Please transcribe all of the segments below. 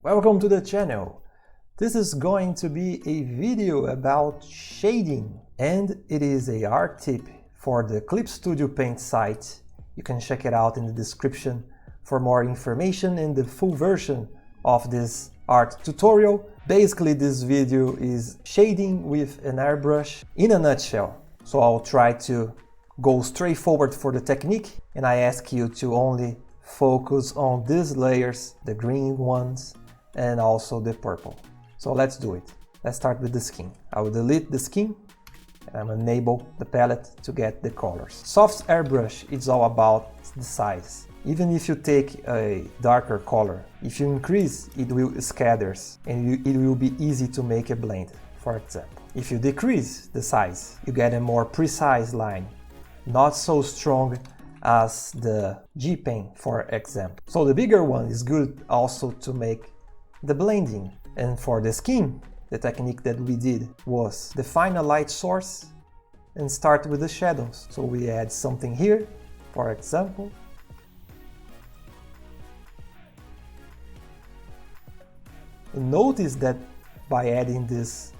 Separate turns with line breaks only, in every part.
Welcome to the channel. This is going to be a video about shading, and it is a art tip for the ClipStudioPaint site. You can check it out in the description for more information and the full version of this art tutorial. Basically, this video is shading with an airbrush in a nutshell. So I'll try to go straight forward for the technique, and I ask you to only focus on these layers, the green ones, and also the purple. So let's do it. Let's start with the skin. I will delete the skin and I'm enable the palette to get the colors. Soft airbrush is all about the size. Even if you take a darker color, if you increase, it will scatters and it will be easy to make a blend, for example. If you decrease the size, you get a more precise line, not so strong as the G-Pen, for example. So the bigger one is good also to make the blending. And for the skin, the technique that we did was define a light source and start with the shadows. So we add something here, for example. And notice that by adding these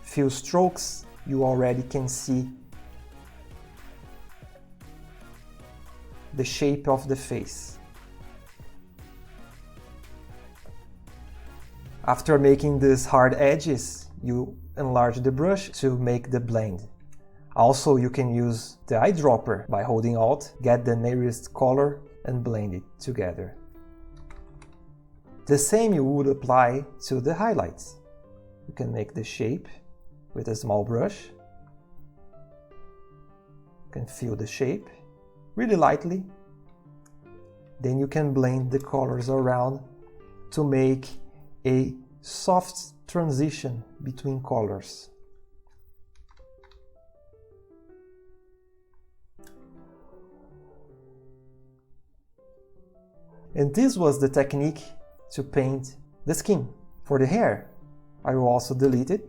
few strokes, you already can see the shape of the face. After making these hard edges, you enlarge the brush to make the blend. Also, you can use the eyedropper by holding Alt, get the nearest color and blend it together. The same you would apply to the highlights. You can make the shape with a small brush. You can fill the shape really lightly. Then you can blend the colors around to make a soft transition between colors. And this was the technique to paint the skin. For the hair, I will also delete it.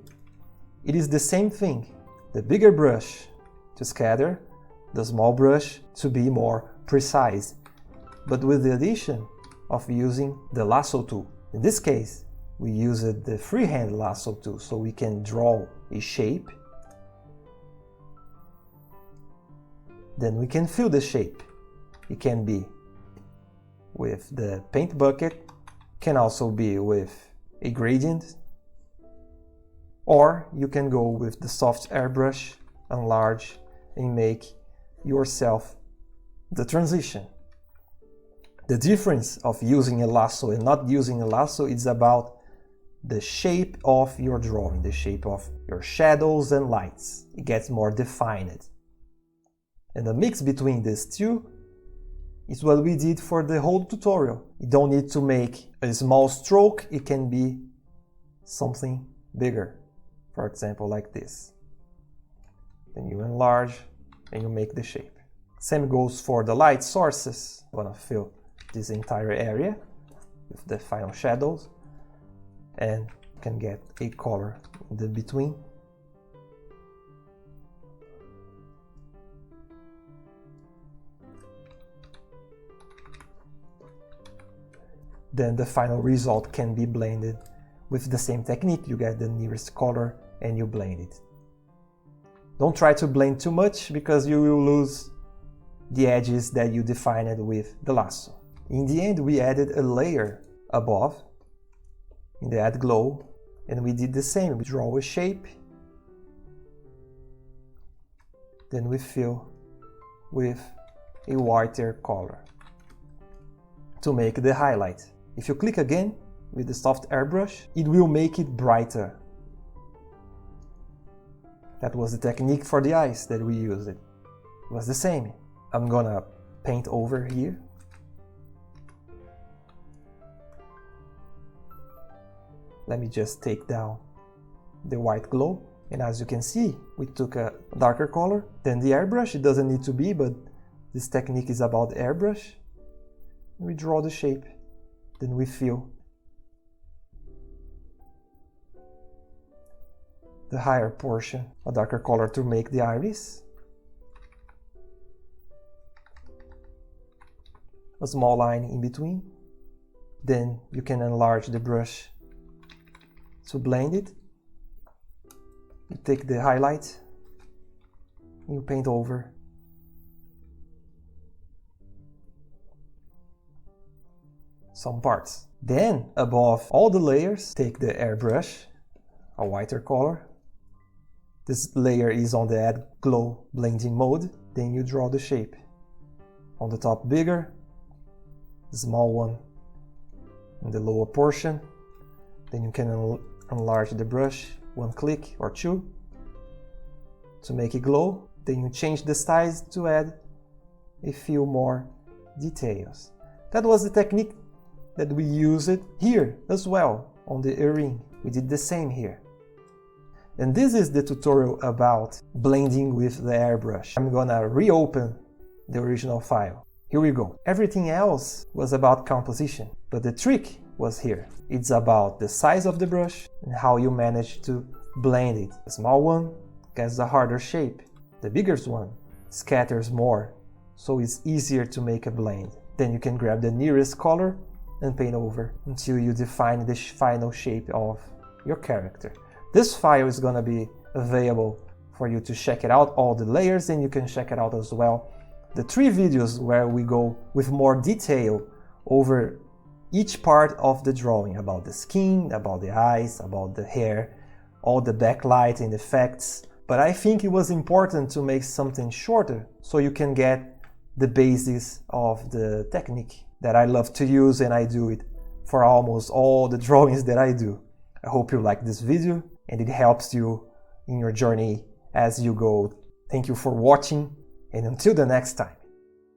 It is the same thing. The bigger brush to scatter, the small brush to be more precise, but with the addition of using the lasso tool. In this case, we used the freehand lasso tool, so we can draw a shape. Then we can fill the shape. It can be with the paint bucket, can also be with a gradient, or you can go with the soft airbrush, enlarge, and make yourself the transition. The difference of using a lasso and not using a lasso is about the shape of your drawing, the shape of your shadows and lights. It gets more defined. And the mix between these two is what we did for the whole tutorial. You don't need to make a small stroke, it can be something bigger. For example, like this. Then you enlarge and you make the shape. Same goes for the light sources. I'm gonna fill this entire area with the final shadows and you can get a color in the between. Then the final result can be blended with the same technique. You get the nearest color and you blend it. Don't try to blend too much because you will lose the edges that you defined with the lasso. In the end, we added a layer above in the add glow, and we did the same. We draw a shape, then we fill with a whiter color to make the highlight. If you click again with the soft airbrush, it will make it brighter. That was the technique for the eyes that we used. It was the same. I'm gonna paint over here. Let me just take down the white glow. And as you can see, we took a darker color than the airbrush. It doesn't need to be, but this technique is about airbrush. We draw the shape, then we fill the higher portion, a darker color to make the iris. A small line in between. Then you can enlarge the brush to blend it. You take the highlight, you paint over. Some parts. Then, above all the layers, take the airbrush, a whiter color. This layer is on the add glow blending mode. Then you draw the shape. On the top bigger, small one in the lower portion. Then you can enlarge the brush, one click or two to make it glow. Then you change the size to add a few more details. That was the technique that we used here as well on the earring. We did the same here. And this is the tutorial about blending with the airbrush. I'm gonna reopen the original file. Here we go. Everything else was about composition, but the trick was here. It's about the size of the brush and how you manage to blend it. The small one gets a harder shape. The bigger one scatters more, so it's easier to make a blend. Then you can grab the nearest color and paint over until you define the final shape of your character. This file is gonna be available for you to check it out, all the layers, and you can check it out as well. The 3 videos where we go with more detail over each part of the drawing, about the skin, about the eyes, about the hair, all the backlight and effects. But I think it was important to make something shorter so you can get the basis of the technique that I love to use, and I do it for almost all the drawings that I do. I hope you like this video and it helps you in your journey as you go. Thank you for watching, and until the next time.